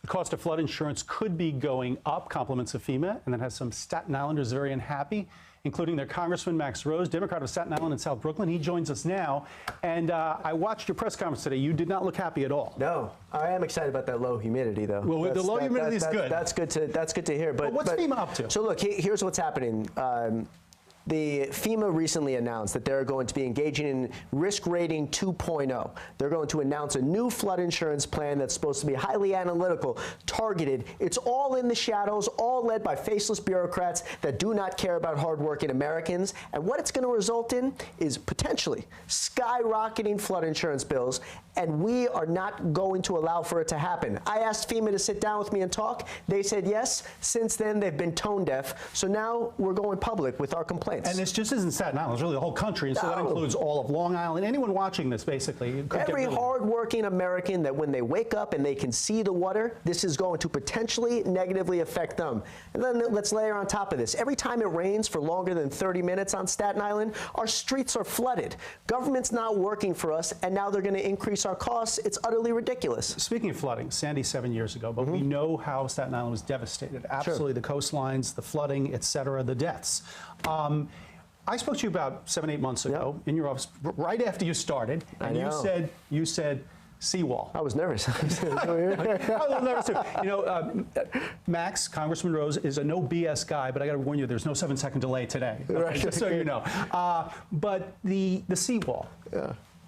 The cost of flood insurance could be going up, compliments of FEMA, and that has some Staten Islanders very unhappy, including their Congressman Max Rose, Democrat of Staten Island and South Brooklyn. He joins us now. And I watched your press conference today. You did not look happy at all. No, I am excited about that low humidity, though. Well, the low humidity is good. That's good to hear. But what's FEMA up to? So look, here's what's happening. The FEMA recently announced that they're going to be engaging in risk rating 2.0. They're going to announce a new flood insurance plan that's supposed to be highly analytical, targeted. It's all in the shadows, all led by faceless bureaucrats that do not care about hardworking Americans. And what it's going to result in is potentially skyrocketing flood insurance bills, and we are not going to allow for it to happen. I asked FEMA to sit down with me and talk. They said yes. Since then, they've been tone deaf. So now we're going public with our complaints. And this just isn't Staten Island, it's really the whole country, and so that includes all of Long Island. Anyone watching this, basically. Every hardworking American that when they wake up and they can see the water, this is going to potentially negatively affect them. And then let's layer on top of this. Every time it rains for longer than 30 minutes on Staten Island, our streets are flooded. Government's not working for us, and now they're going to increase our costs. It's utterly ridiculous. Speaking of flooding, Sandy 7 years ago, but we know how Staten Island was devastated. Absolutely, the coastlines, the flooding, et cetera, the deaths. I spoke to you about 7, 8 months ago in your office, right after you started, and you said seawall. I was nervous. I was a little nervous too. You know, Max, Congressman Rose, is a no BS guy, but I got to warn you, there's no 7-second delay today. Okay, just so you know. But the seawall,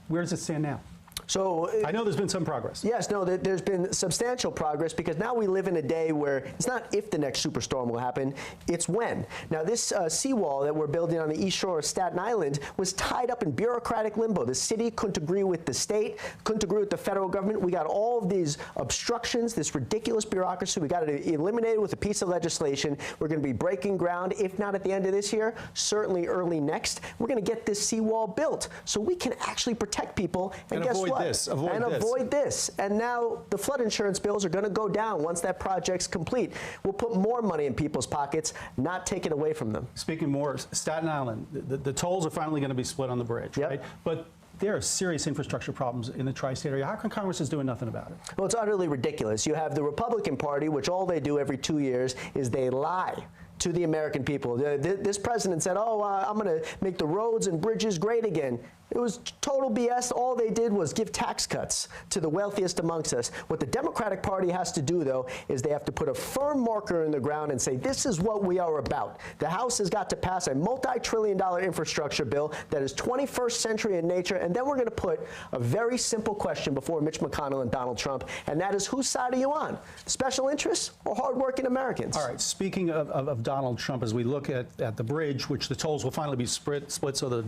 where does it stand now? So I know there's been some progress. Yes, no, there's been substantial progress because now we live in a day where it's not if the next superstorm will happen, it's when. Now, this seawall that we're building on the east shore of Staten Island was tied up in bureaucratic limbo. The city couldn't agree with the state, couldn't agree with the federal government. We got all of these obstructions, this ridiculous bureaucracy. We got to eliminate it with a piece of legislation. We're going to be breaking ground, if not at the end of this year, certainly early next. We're going to get this seawall built so we can actually protect people and guess what? Avoid this. And now the flood insurance bills are going to go down once that project's complete. We'll put more money in people's pockets, not take it away from them. Speaking more, Staten Island, the tolls are finally going to be split on the bridge, right? But there are serious infrastructure problems in the tri-state area. How come Congress is doing nothing about it? Well, it's utterly ridiculous. You have the Republican Party, which all they do every 2 years is they lie to the American people. This president said, I'm going to make the roads and bridges great again. It was total BS. All they did was give tax cuts to the wealthiest amongst us. What the Democratic Party has to do, though, is they have to put a firm marker in the ground and say, this is what we are about. The House has got to pass a multi-trillion-dollar infrastructure bill that is 21st century in nature, and then we're going to put a very simple question before Mitch McConnell and Donald Trump, and that is, whose side are you on? Special interests or hardworking Americans? All right, speaking of Donald Trump, as we look at the bridge, which the tolls will finally be split so the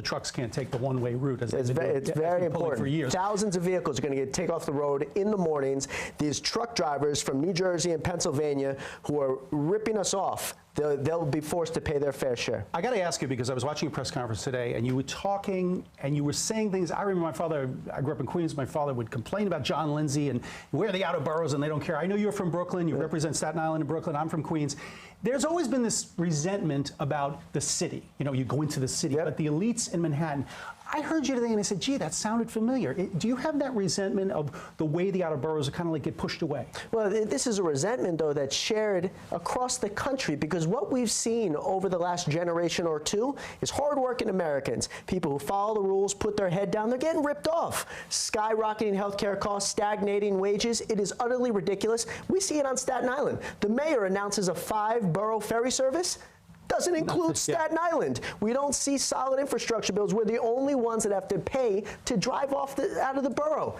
trucks can't take the one-way route. It's very important. For years. Thousands of vehicles are going to take off the road in the mornings. These truck drivers from New Jersey and Pennsylvania who are ripping us off, they'll be forced to pay their fair share. I got to ask you, because I was watching a press conference today, and you were talking, and you were saying things. I remember my father, I grew up in Queens, my father would complain about John Lindsay and where the outer boroughs, and they don't care. I know you're from Brooklyn, you represent Staten Island and Brooklyn, I'm from Queens. There's always been this resentment about the city. You know, you go into the city, but the elites in Manhattan. I heard you today and I said, gee, that sounded familiar. Do you have that resentment of the way the outer boroughs kind of like get pushed away? Well, this is a resentment, though, that's shared across the country, because what we've seen over the last generation or two is hardworking Americans, people who follow the rules, put their head down, they're getting ripped off. Skyrocketing healthcare costs, stagnating wages. It is utterly ridiculous. We see it on Staten Island. The mayor announces a 5-borough ferry service. Doesn't include Staten Island. We don't see solid infrastructure bills. We're the only ones that have to pay to drive off out of the borough.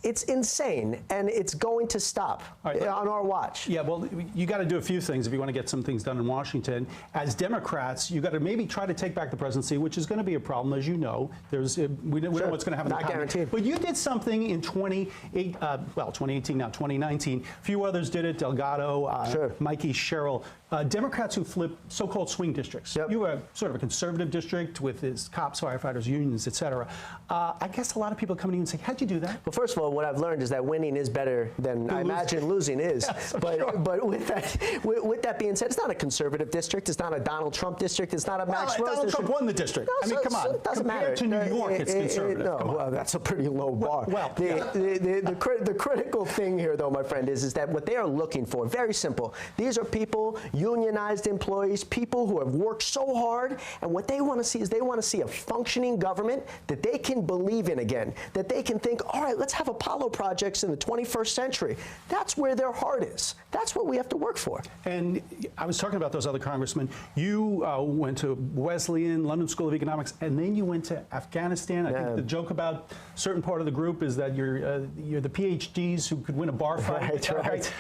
It's insane, and it's going to stop on our watch. Yeah, well, you got to do a few things if you want to get some things done in Washington. As Democrats, you got to maybe try to take back the presidency, which is going to be a problem, as you know. We don't know what's going to happen. Not guaranteed. But you did something in 2018 now, 2019. A few others did it. Delgado, Mikey Sherrill. Democrats who flip so-called swing districts. Yep. You were sort of a conservative district with its cops, firefighters, unions, et cetera. I guess a lot of people come to you and say, how'd you do that? Well, first of all, what I've learned is that winning is better than I imagine losing is. Yes, but with that being said, it's not a conservative district. It's not a Donald Trump district. It's not a Max Rose Donald district. Trump won the district. No, I mean, come on. It doesn't matter. Compared to New York, it's conservative. No, Come on. well, that's a pretty low bar. Well, the critical thing here, though, my friend, is that what they are looking for, very simple. These are people, unionized employees, people who have worked so hard, and what they want to see is they want to see a functioning government that they can believe in again, that they can think, all right, let's have Apollo projects in the 21st century. That's where their heart is. That's what we have to work for. And I was talking about those other congressmen. You went to Wesleyan, London School of Economics, and then you went to Afghanistan. I think the joke about a certain part of the group is that you're the PhDs who could win a bar fight. Right.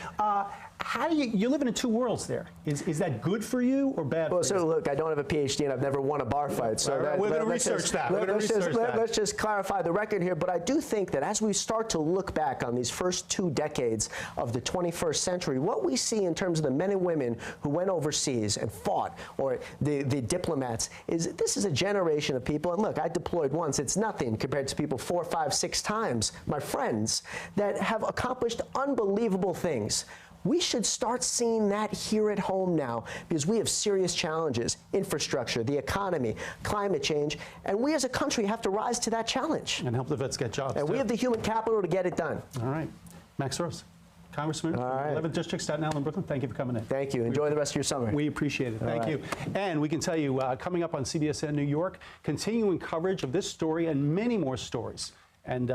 How do you live in two worlds there? Is that good for you or bad for you? So look, I don't have a PhD and I've never won a bar fight. So we're going to research that. Let's just clarify the record here. But I do think that as we start to look back on these first 2 decades of the 21st century, what we see in terms of the men and women who went overseas and fought, or the diplomats, is this is a generation of people. And look, I deployed once. It's nothing compared to people 4, 5, 6 times, my friends, that have accomplished unbelievable things. We should start seeing that here at home now, because we have serious challenges: infrastructure, the economy, climate change, and we as a country have to rise to that challenge. And help the vets get jobs. And we have the human capital to get it done. All right. Max Rose, Congressman, 11th District, Staten Island, Brooklyn, thank you for coming in. Thank you. Enjoy the rest of your summer. We appreciate it. Thank you. And we can tell you, coming up on CBSN New York, continuing coverage of this story and many more stories. And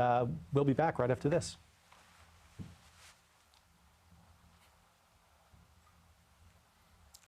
we'll be back right after this.